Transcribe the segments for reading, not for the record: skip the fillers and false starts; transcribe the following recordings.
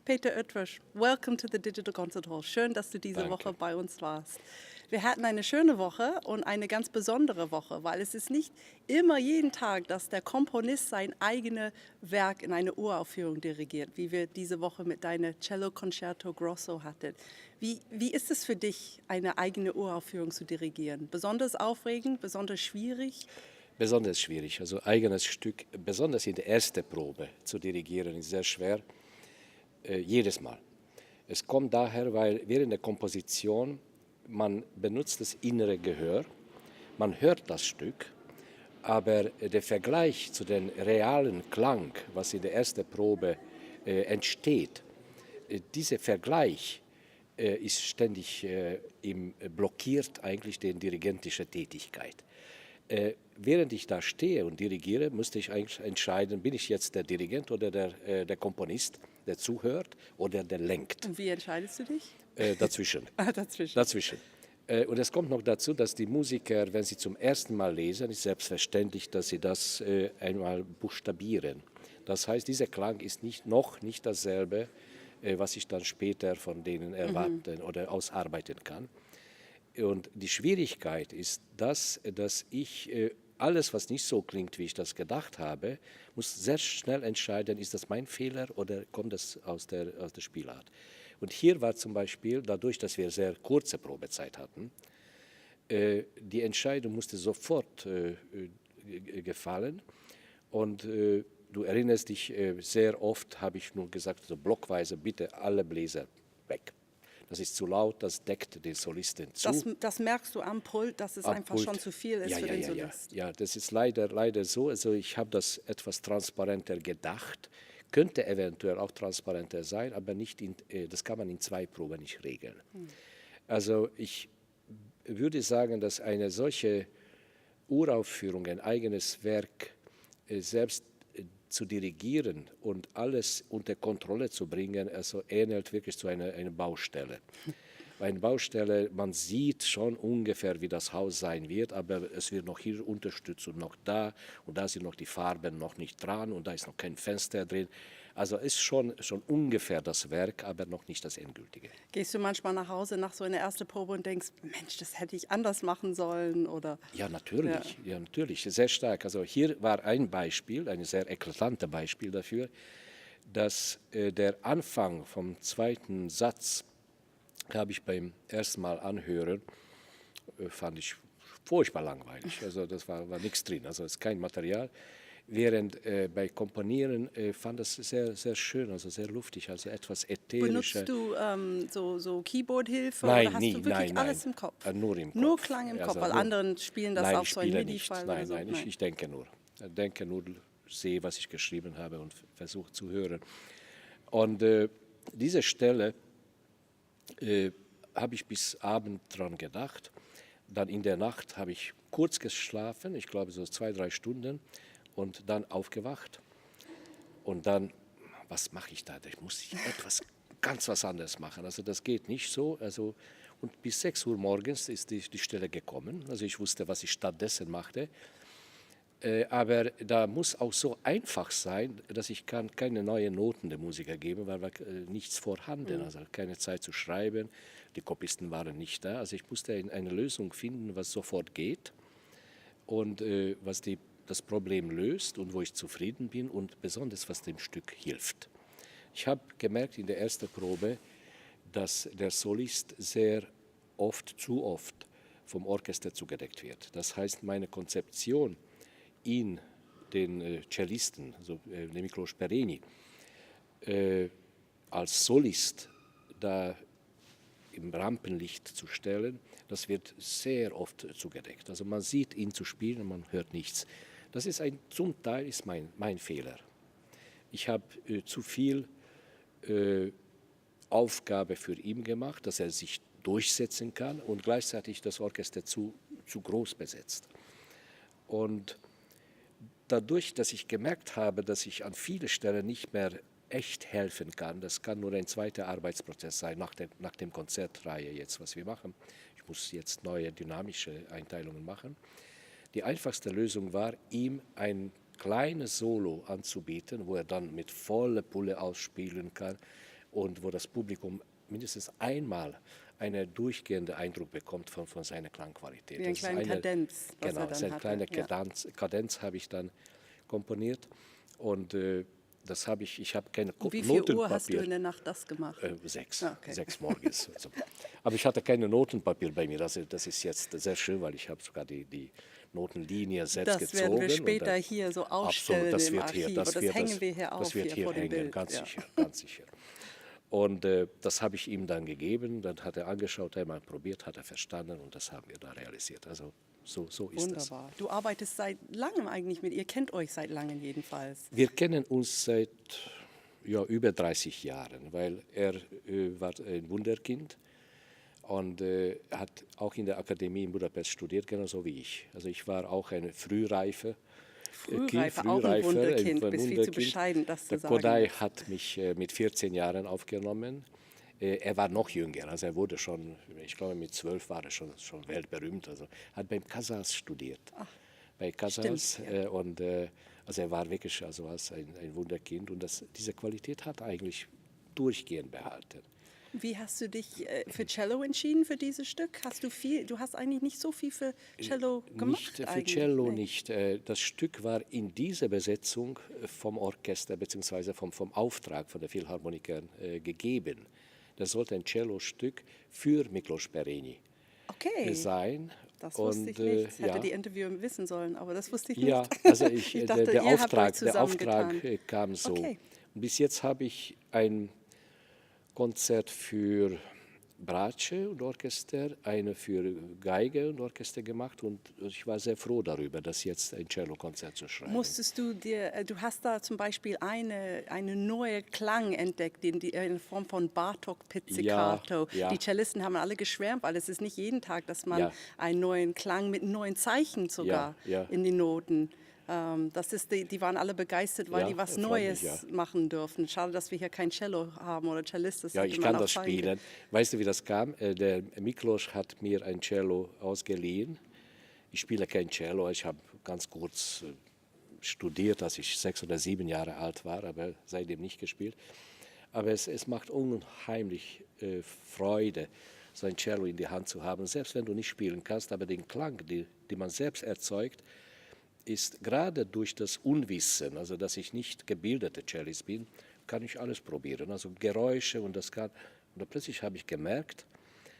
Peter Oetwisch, welcome to the Digital Concert Hall. Schön, dass du diese Woche bei uns warst. Wir hatten eine schöne Woche und eine ganz besondere Woche, weil es ist nicht immer jeden Tag, dass der Komponist sein eigenes Werk in eine Uraufführung dirigiert, wie wir diese Woche mit deinem Cello Concerto Grosso hatten. Wie ist es für dich, eine eigene Uraufführung zu dirigieren? Besonders aufregend, besonders schwierig? Besonders schwierig, also eigenes Stück, besonders in der ersten Probe zu dirigieren, ist sehr schwer, jedes Mal. Es kommt daher, weil während der Komposition man benutzt das innere Gehör, man hört das Stück, aber der Vergleich zu dem realen Klang, was in der ersten Probe entsteht, dieser Vergleich ist ständig blockiert eigentlich die dirigentische Tätigkeit. Während ich da stehe und dirigiere, musste ich eigentlich entscheiden, bin ich jetzt der Dirigent oder der Komponist, der zuhört oder der lenkt. Und wie entscheidest du dich? Dazwischen. Dazwischen. Und es kommt noch dazu, dass die Musiker, wenn sie zum ersten Mal lesen, ist selbstverständlich, dass sie das einmal buchstabieren. Das heißt, dieser Klang ist noch nicht dasselbe, was ich dann später von denen erwarten oder ausarbeiten kann. Und die Schwierigkeit ist, dass ich alles, was nicht so klingt, wie ich das gedacht habe, muss sehr schnell entscheiden, ist das mein Fehler oder kommt das aus der Spielart. Und hier war zum Beispiel, dadurch, dass wir sehr kurze Probezeit hatten, die Entscheidung musste sofort gefallen. Und du erinnerst dich, sehr oft habe ich nur gesagt, so blockweise, bitte alle Bläser weg. Das ist zu laut, das deckt den Solisten zu. Das merkst du am Pult, dass es einfach schon zu viel ist für den Solist. Ja, das ist leider so. Also ich habe das etwas transparenter gedacht. Könnte eventuell auch transparenter sein, aber nicht das kann man in 2 Proben nicht regeln. Also ich würde sagen, dass eine solche Uraufführung, ein eigenes Werk selbst zu dirigieren und alles unter Kontrolle zu bringen, also ähnelt wirklich zu einer Baustelle. Bei einer Baustelle, man sieht schon ungefähr, wie das Haus sein wird, aber es wird noch hier unterstützt und da sind noch die Farben noch nicht dran und da ist noch kein Fenster drin. Also ist schon ungefähr das Werk, aber noch nicht das Endgültige. Gehst du manchmal nach Hause nach so einer ersten Probe und denkst, Mensch, das hätte ich anders machen sollen? Oder? Ja, natürlich, sehr stark. Also hier war ein Beispiel, ein sehr eklatantes Beispiel dafür, dass der Anfang vom zweiten Satz, habe ich beim ersten Mal anhören, fand ich furchtbar langweilig. Also das war nichts drin, also es ist kein Material. Während bei Komponieren fand das sehr, sehr schön, also sehr luftig, also etwas ätherischer. Benutzt du so Keyboard-Hilfe oder hast du wirklich alles im Kopf? Nur im Kopf. Nur Klang im Kopf, weil anderen spielen das auf so ein MIDI-File oder so. Nein, ich denke nur. Ich denke nur, sehe, was ich geschrieben habe und versuche zu hören. Und diese Stelle habe ich bis Abend dran gedacht. Dann in der Nacht habe ich kurz geschlafen, ich glaube so 2-3 Stunden. Und dann aufgewacht und dann, was mache ich da? Ich muss ganz was anderes machen. Also das geht nicht so. Also, und bis 6 Uhr morgens ist die Stelle gekommen. Also ich wusste, was ich stattdessen machte. Aber da muss auch so einfach sein, dass ich keine neuen Noten der Musiker geben, weil war nichts vorhanden, also keine Zeit zu schreiben. Die Kopisten waren nicht da. Also ich musste eine Lösung finden, was sofort geht und was das Problem löst und wo ich zufrieden bin und besonders, was dem Stück hilft. Ich habe gemerkt in der ersten Probe, dass der Solist zu oft vom Orchester zugedeckt wird. Das heißt, meine Konzeption, den Cellisten, also Miklos Peréni, als Solist da im Rampenlicht zu stellen, das wird sehr oft zugedeckt. Also man sieht ihn zu spielen, man hört nichts. Das ist zum Teil ist mein Fehler. Ich habe zu viel Aufgabe für ihn gemacht, dass er sich durchsetzen kann und gleichzeitig das Orchester zu groß besetzt. Und dadurch, dass ich gemerkt habe, dass ich an vielen Stellen nicht mehr echt helfen kann, das kann nur ein zweiter Arbeitsprozess sein, nach dem Konzertreihe jetzt, was wir machen. Ich muss jetzt neue dynamische Einteilungen machen. Die einfachste Lösung war, ihm ein kleines Solo anzubieten, wo er dann mit voller Pulle ausspielen kann. und wo das Publikum mindestens einmal einen durchgehenden Eindruck bekommt von seiner Klangqualität. Wie eine kleine Kadenz, was genau, er dann eine hatte. kleine Ja. Kadenz habe ich dann komponiert und das habe ich habe keine Um wie viel Notenpapier. Uhr hast du in der Nacht das gemacht? 6, Ah, okay. 6 morgens. Also. Aber ich hatte keine Notenpapier bei mir. Das ist jetzt sehr schön, weil ich habe sogar die Notenlinie selbst Das gezogen. werden wir und später dann, hier so absolut, ausstellen das im wird Archiv. hier, das Und wird, das hängen wir hier das auf, wird hier hier vor dem hängen, Bild. ganz Ja. sicher, ganz sicher. Und das habe ich ihm dann gegeben, dann hat er angeschaut, einmal probiert, hat er verstanden und das haben wir da realisiert. Also so ist das. Wunderbar. Du arbeitest seit langem eigentlich mit, ihr kennt euch seit langem jedenfalls. Wir kennen uns seit über 30 Jahren, weil er war ein Wunderkind und hat auch in der Akademie in Budapest studiert, genauso wie ich. Also ich war auch eine Frühreife. Auch ein Wunderkind, bist viel zu bescheiden, das zu Der sagen. Kodály hat mich mit 14 Jahren aufgenommen. Er war noch jünger, also er wurde schon, ich glaube mit 12 war er schon weltberühmt. Also hat beim Casals studiert. Bei Casals stimmt, ja. und also er war wirklich als ein Wunderkind und diese Qualität hat er eigentlich durchgehend behalten. Wie hast du dich für Cello entschieden für dieses Stück? Du hast eigentlich nicht so viel für Cello gemacht. Nicht für eigentlich. Cello, Nee. nicht. Das Stück war in dieser Besetzung vom Orchester bzw. vom Auftrag von der Philharmoniker gegeben. Das sollte ein Cello-Stück für Miklos Perényi Okay. sein. Das wusste ich nicht. Hätte die Interviewer wissen sollen, aber das wusste ich nicht. Ja, also Ich dachte, der ihr habt euch Auftrag zusammengetan. kam so. Okay. Und bis jetzt habe ich ein Konzert für Bratsche und Orchester, eine für Geige und Orchester gemacht und ich war sehr froh darüber, das jetzt ein Cello-Konzert zu schreiben. Musstest du du hast da zum Beispiel eine neue Klang entdeckt in Form von Bartók Pizzicato. Ja. Die Cellisten haben alle geschwärmt, weil es ist nicht jeden Tag, dass man Ja. einen neuen Klang mit neuen Zeichen sogar Ja. in die Noten. Die waren alle begeistert, weil Ja, die was freut Neues mich, ja. machen dürfen. Schade, dass wir hier kein Cello haben oder Cellist. Ja, ich kann das spielen. Weißt du, wie das kam? Der Miklos hat mir ein Cello ausgeliehen. Ich spiele kein Cello. Ich habe ganz kurz studiert, als ich 6 oder 7 Jahre alt war, aber seitdem nicht gespielt. Aber es macht unheimlich Freude, so ein Cello in die Hand zu haben, selbst wenn du nicht spielen kannst. Aber den Klang, den man selbst erzeugt, ist gerade durch das Unwissen, also dass ich nicht gebildeter Cellist bin, kann ich alles probieren. Also Geräusche und das kann. Und plötzlich habe ich gemerkt,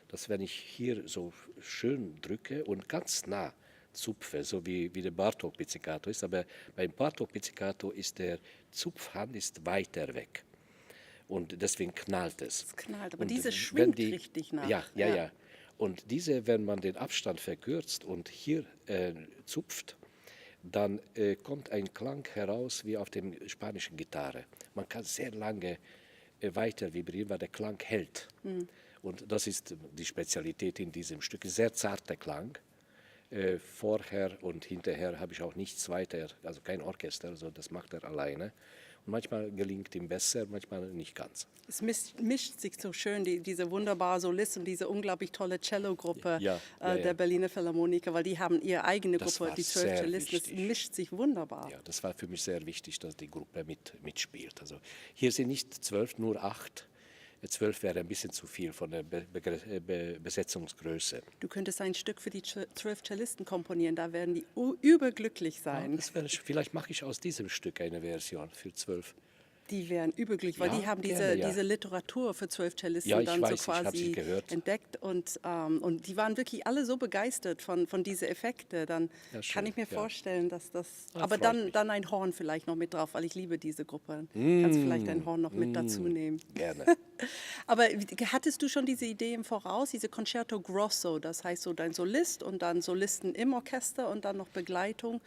dass wenn ich hier so schön drücke und ganz nah zupfe, so wie der Bartók Pizzicato ist, aber beim Bartók Pizzicato ist der Zupfhand ist weiter weg. Und deswegen knallt es. Es knallt, aber Und diese wenn schwingt richtig nach. Ja. Und wenn man den Abstand verkürzt und hier zupft, dann kommt ein Klang heraus wie auf der spanischen Gitarre. Man kann sehr lange weiter vibrieren, weil der Klang hält. Und das ist die Spezialität in diesem Stück. Sehr zarter Klang. Vorher und hinterher habe ich auch nichts weiter, also kein Orchester, also das macht er alleine. Und manchmal gelingt ihm besser, manchmal nicht ganz. Es mischt sich so schön, diese wunderbare Solist und diese unglaublich tolle Cello-Gruppe der Berliner Philharmoniker, weil die haben ihre eigene Das Gruppe, war die 12 sehr Cellisten. Das wichtig. mischt sich wunderbar. Ja, das war für mich sehr wichtig, dass die Gruppe mitspielt. Also hier sind nicht 12, nur 8. 12 wäre ein bisschen zu viel von der Besetzungsgröße. Du könntest ein Stück für die 12 Cellisten komponieren, da werden die überglücklich sein. Vielleicht mache ich aus diesem Stück eine Version für 12. Die wären überglücklich, weil Ja, die haben gerne, ja. diese Literatur für 12 Cellisten Ja, ich dann weiß, so ich habe quasi sie gehört. entdeckt und die waren wirklich alle so begeistert von diesen Effekten. Dann Ja, schön, kann ich mir ja. vorstellen, dass das. Ah, Aber freut mich. dann ein Horn vielleicht noch mit drauf, weil ich liebe diese Gruppe. Kannst vielleicht ein Horn noch mit dazu nehmen. Gerne. Aber hattest du schon diese Idee im Voraus, diese Concerto Grosso, das heißt so dein Solist und dann Solisten im Orchester und dann noch Begleitung.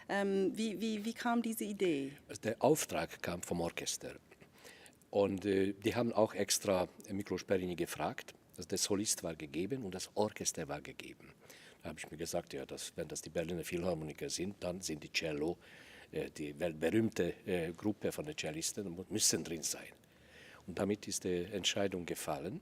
Wie kam diese Idee? Der Auftrag kam vom Orchester. Und die haben auch extra Miklos Perényi gefragt. Also der Solist war gegeben und das Orchester war gegeben. Da habe ich mir gesagt, ja, wenn das die Berliner Philharmoniker sind, dann sind die Cello, die weltberühmte Gruppe von den Cellisten, müssen drin sein. Und damit ist die Entscheidung gefallen.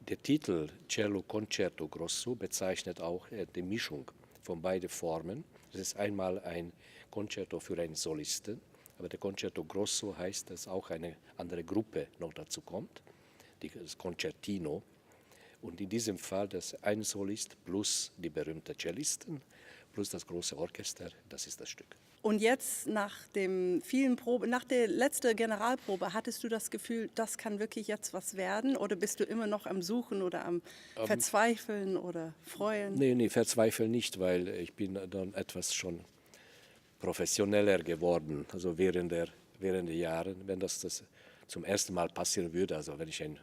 Der Titel Cello Concerto Grosso bezeichnet auch die Mischung von beiden Formen. Das ist einmal ein Concerto für einen Solisten, Aber der Concerto Grosso heißt, dass auch eine andere Gruppe noch dazu kommt, das Concertino. Und in diesem Fall das ein Solist plus die berühmten Cellisten plus das große Orchester, das ist das Stück. Und jetzt nach dem vielen nach der letzten Generalprobe, hattest du das Gefühl, das kann wirklich jetzt was werden? Oder bist du immer noch am Suchen oder am Verzweifeln oder Freuen? Nee, verzweifeln nicht, weil ich bin dann etwas schon professioneller geworden, also während der Jahre, wenn das zum ersten Mal passieren würde, also wenn ich ein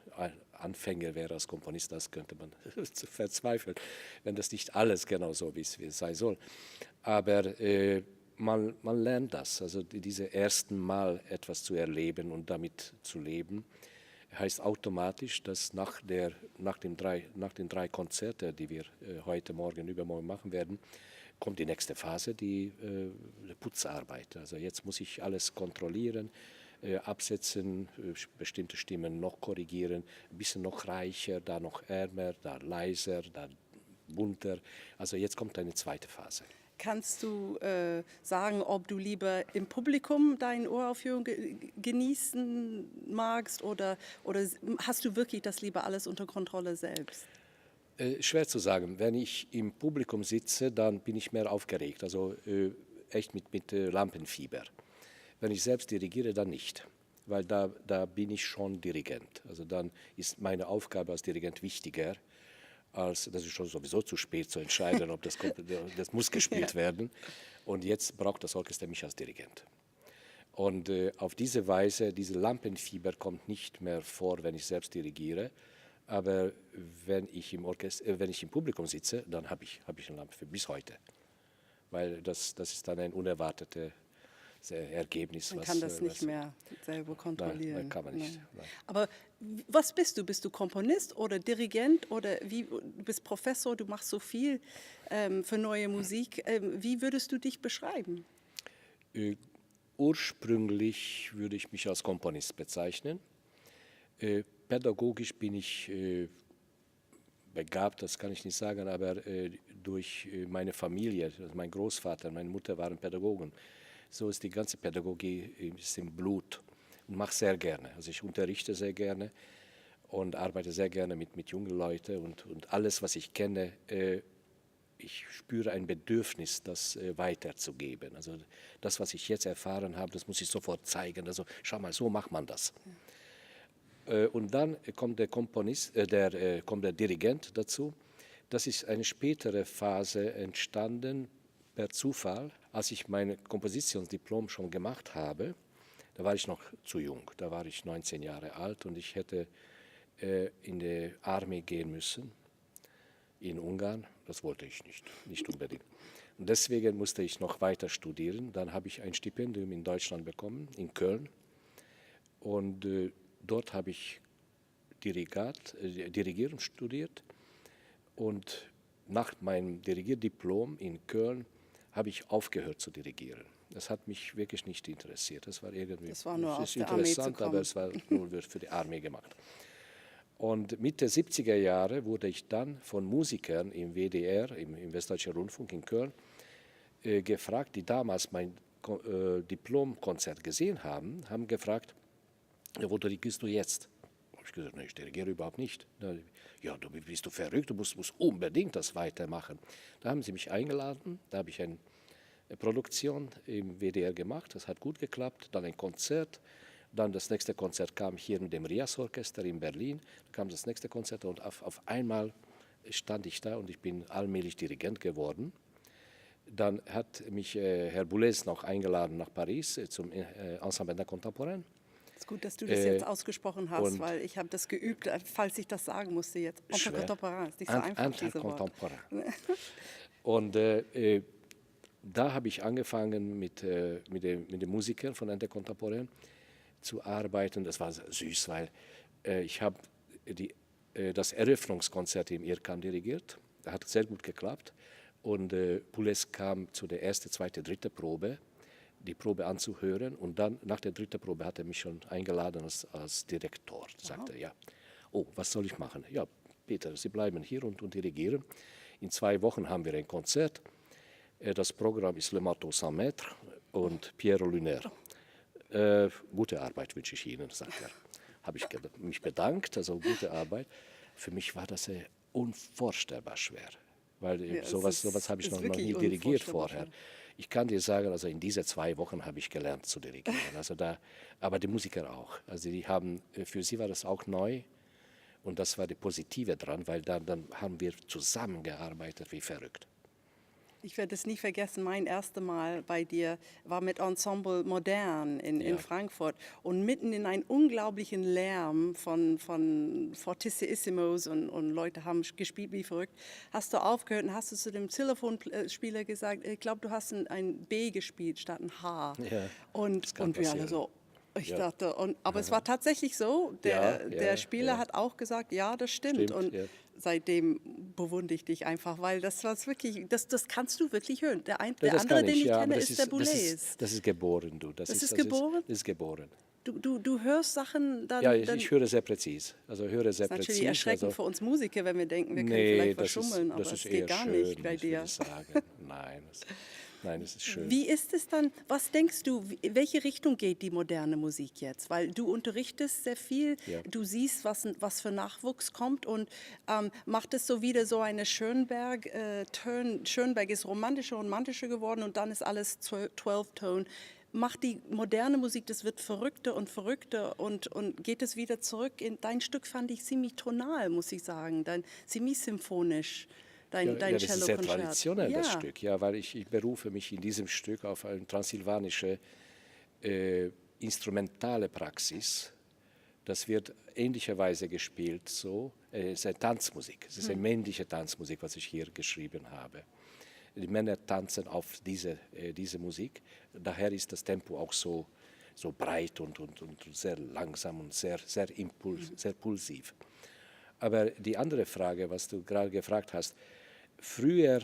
Anfänger wäre als Komponist, das könnte man verzweifeln, wenn das nicht alles genau so wie es sein soll. Aber man lernt das, also diese ersten Mal etwas zu erleben und damit zu leben, heißt automatisch, dass nach den drei Konzerten, die wir heute, morgen, übermorgen machen werden, kommt die nächste Phase, die Putzarbeit. Also jetzt muss ich alles kontrollieren, absetzen, bestimmte Stimmen noch korrigieren, ein bisschen noch reicher, da noch ärmer, da leiser, da bunter. Also jetzt kommt eine zweite Phase. Kannst du sagen, ob du lieber im Publikum deine Uraufführung genießen magst oder hast du wirklich das lieber alles unter Kontrolle selbst? Schwer zu sagen. Wenn ich im Publikum sitze, dann bin ich mehr aufgeregt, also echt mit Lampenfieber. Wenn ich selbst dirigiere, dann nicht, weil da bin ich schon Dirigent. Also dann ist meine Aufgabe als Dirigent wichtiger, als das ist schon sowieso zu spät zu entscheiden, ob das muss gespielt werden. Und jetzt braucht das Orchester mich als Dirigent. Und auf diese Weise, diese Lampenfieber kommt nicht mehr vor, wenn ich selbst dirigiere. Aber wenn ich im Publikum sitze, dann habe ich eine Lampenfieber bis heute. Weil das ist dann ein unerwartetes Ergebnis. Man kann das nicht mehr selber kontrollieren. Nein, kann man nicht. Nein. Aber was bist du? Bist du Komponist oder Dirigent oder du bist Professor, du machst so viel für neue Musik. Wie würdest du dich beschreiben? Ursprünglich würde ich mich als Komponist bezeichnen. Pädagogisch bin ich begabt, das kann ich nicht sagen, aber durch meine Familie, also mein Großvater, meine Mutter waren Pädagogen. So ist die ganze Pädagogie im Blut und mache sehr gerne. Also ich unterrichte sehr gerne und arbeite sehr gerne mit jungen Leuten und alles, was ich kenne, ich spüre ein Bedürfnis, das weiterzugeben. Also das, was ich jetzt erfahren habe, das muss ich sofort zeigen. Also schau mal, so macht man das. Und dann kommt der kommt der Dirigent dazu. Das ist eine spätere Phase entstanden, per Zufall, als ich mein Kompositionsdiplom schon gemacht habe. Da war ich noch zu jung, da war ich 19 Jahre alt und ich hätte in die Armee gehen müssen, in Ungarn. Das wollte ich nicht unbedingt. Und deswegen musste ich noch weiter studieren. Dann habe ich ein Stipendium in Deutschland bekommen, in Köln. Und dort habe ich Dirigieren studiert. Und nach meinem Dirigierdiplom in Köln habe ich aufgehört zu dirigieren. Das hat mich wirklich nicht interessiert. Das war nur aus der Armee zu kommen. Aber es war nur für die Armee gemacht. Und Mitte 70er Jahre wurde ich dann von Musikern im WDR, im Westdeutschen Rundfunk in Köln, gefragt, die damals mein Diplomkonzert gesehen haben gefragt, wo dirigierst du jetzt? Da habe ich gesagt, ich dirigiere überhaupt nicht. Ja, bist du verrückt, du musst unbedingt das weitermachen. Da haben sie mich eingeladen, da habe ich eine Produktion im WDR gemacht, das hat gut geklappt, dann ein Konzert, dann das nächste Konzert kam hier mit dem Rias-Orchester in Berlin, dann kam das nächste Konzert und auf einmal stand ich da und ich bin allmählich Dirigent geworden. Dann hat mich Herr Boulez noch eingeladen nach Paris zum Ensemble d'Art Contemporain. Es ist gut, dass du das jetzt ausgesprochen hast, weil ich habe das geübt, falls ich das sagen musste jetzt. Art Contemporain ist nicht so einfach, diese Wort. Und da habe ich angefangen mit den Musikern von Art Contemporain zu arbeiten. Das war süß, weil ich habe das Eröffnungskonzert im IRCAM dirigiert. Das hat sehr gut geklappt. Und Boulez kam zu der ersten, zweiten, dritten Probe, die Probe anzuhören. Und dann nach der dritten Probe hat er mich schon eingeladen als Direktor. Da sagte er, ja, oh, was soll ich machen? Ja, Peter, Sie bleiben hier und dirigieren. In 2 Wochen haben wir ein Konzert. Das Programm ist Le Marteau sans Maître und Pierrot Lunaire. Gute Arbeit wünsche ich Ihnen, sagt er. Habe ich mich bedankt, also gute Arbeit. Für mich war das unvorstellbar schwer, weil sowas habe ich noch nie dirigiert vorher. Schwer. Ich kann dir sagen, also in diese 2 Wochen habe ich gelernt zu dirigieren. Aber die Musiker auch. Also für sie war das auch neu und das war die Positive dran, weil dann haben wir zusammengearbeitet wie verrückt. Ich werde es nie vergessen, mein erstes Mal bei dir war mit Ensemble Modern in Frankfurt und mitten in einen unglaublichen Lärm von Fortissimos und Leute haben gespielt wie verrückt, hast du aufgehört und hast du zu dem Telefonspieler gesagt, ich glaube, du hast ein B gespielt statt ein H. Ja, und wir alle so, ich dachte, aber es war tatsächlich so, der Spieler hat auch gesagt, ja, das stimmt. Und seitdem bewundere ich dich einfach, weil das war wirklich, das kannst du wirklich hören. Der andere, den ich kenne, ist der Boulez. Das ist geboren, du. Das ist geboren? Das ist geboren. Du hörst Sachen dann... Ja, ich höre sehr präzise. Also höre sehr das ist präzise. natürlich erschreckend für uns Musiker, wenn wir denken, wir können vielleicht verschummeln, aber es geht gar schön, nicht bei dir. Ich würde sagen. Nein, es ist schön. Wie ist es dann, was denkst du, in welche Richtung geht die moderne Musik jetzt? Weil du unterrichtest sehr viel, du siehst, was für Nachwuchs kommt und macht es so wieder so eine Schönberg ist romantischer geworden und dann ist alles 12-Tone. Macht die moderne Musik, das wird verrückter und verrückter und geht es wieder zurück. Dein Stück fand ich ziemlich tonal, muss ich sagen, ziemlich symphonisch. Dein das ist ein sehr Cellokonzert. traditionell, das Stück, weil ich berufe mich in diesem Stück auf eine transsilvanische instrumentale Praxis. Das wird ähnlicherweise gespielt so. Es ist eine Tanzmusik, es ist eine männliche Tanzmusik, was ich hier geschrieben habe. Die Männer tanzen auf diese Musik, daher ist das Tempo auch so breit und sehr langsam und sehr pulsiv. Aber die andere Frage, was du gerade gefragt hast, früher,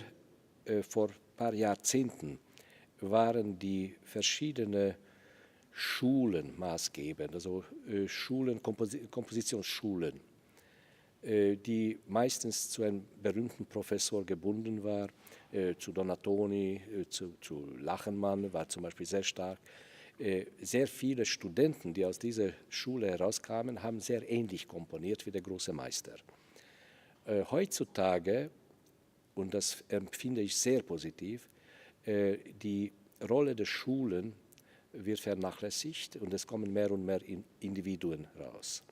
vor ein paar Jahrzehnten, waren die verschiedenen Schulen maßgebend, also Kompositionsschulen, die meistens zu einem berühmten Professor gebunden war, zu Donatoni, zu Lachenmann war zum Beispiel sehr stark. Sehr viele Studenten, die aus dieser Schule herauskamen, haben sehr ähnlich komponiert wie der große Meister. Heutzutage, und das empfinde ich sehr positiv, die Rolle der Schulen wird vernachlässigt und es kommen mehr und mehr Individuen raus.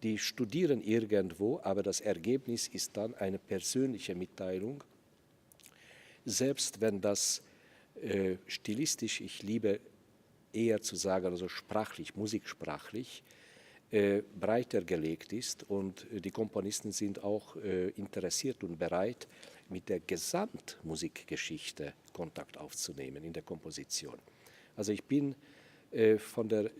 Die studieren irgendwo, aber das Ergebnis ist dann eine persönliche Mitteilung. Selbst wenn das stilistisch, ich liebe eher zu sagen, also sprachlich, musiksprachlich, breiter gelegt ist und die Komponisten sind auch interessiert und bereit, mit der Gesamtmusikgeschichte Kontakt aufzunehmen in der Komposition. Also ich bin von der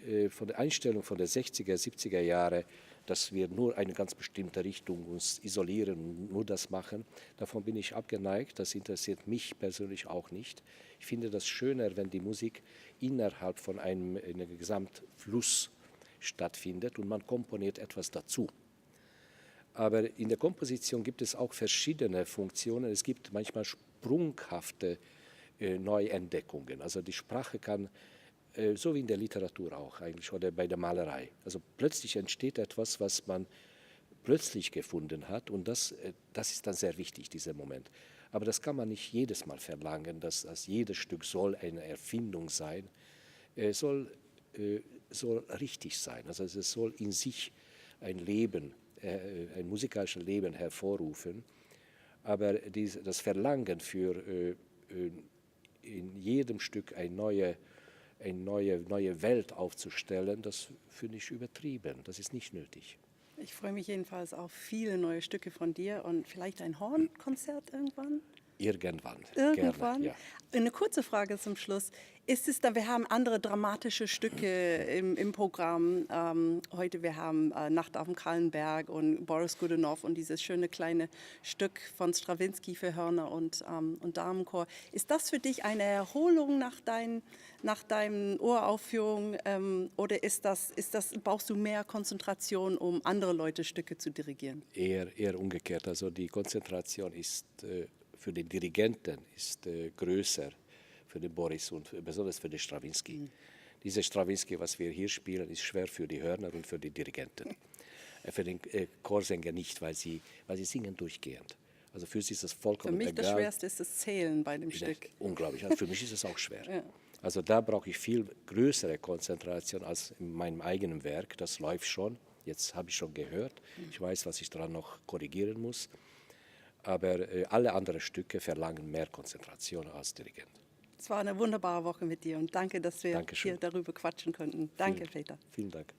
Einstellung von der 60er, 70er Jahre, dass wir nur eine ganz bestimmte Richtung uns isolieren und nur das machen, davon bin ich abgeneigt, das interessiert mich persönlich auch nicht. Ich finde das schöner, wenn die Musik innerhalb von einem Gesamtfluss stattfindet und man komponiert etwas dazu. Aber in der Komposition gibt es auch verschiedene Funktionen. Es gibt manchmal sprunghafte Neuentdeckungen. Also die Sprache kann, so wie in der Literatur auch eigentlich oder bei der Malerei, also plötzlich entsteht etwas, was man plötzlich gefunden hat und das ist dann sehr wichtig, dieser Moment. Aber das kann man nicht jedes Mal verlangen, dass jedes Stück soll eine Erfindung sein, soll richtig sein. Also es soll in sich ein Leben, ein musikalisches Leben hervorrufen. Aber das Verlangen für in jedem Stück eine neue Welt aufzustellen, das finde ich übertrieben. Das ist nicht nötig. Ich freue mich jedenfalls auf viele neue Stücke von dir und vielleicht ein Hornkonzert irgendwann? Irgendwann. Irgendwann. Gerne, ja. Eine kurze Frage zum Schluss. Ist es dann, wir haben andere dramatische Stücke im Programm. Heute wir haben Nacht auf dem Kahlenberg und Boris Godunov und dieses schöne kleine Stück von Strawinsky für Hörner und Damenchor. Ist das für dich eine Erholung nach deinen Uraufführungen oder brauchst du mehr Konzentration, um andere Leute Stücke zu dirigieren? Eher umgekehrt. Also die Konzentration ist für den Dirigenten größer, für den Boris und besonders für den Strawinsky. Diese Stravinsky, was wir hier spielen, ist schwer für die Hörner und für die Dirigenten. Für den Chorsänger nicht, weil sie singen durchgehend. Also für sie ist das vollkommen egal. Für mich das Schwerste ist das Zählen bei dem Stück. Unglaublich. Also für mich ist es auch schwer. Ja. Also da brauche ich viel größere Konzentration als in meinem eigenen Werk. Das läuft schon. Jetzt habe ich schon gehört. Ich weiß, was ich daran noch korrigieren muss. Aber alle anderen Stücke verlangen mehr Konzentration als Dirigent. Es war eine wunderbare Woche mit dir und danke, dass wir Dankeschön. hier darüber quatschen konnten. Danke, Peter. Vielen Dank.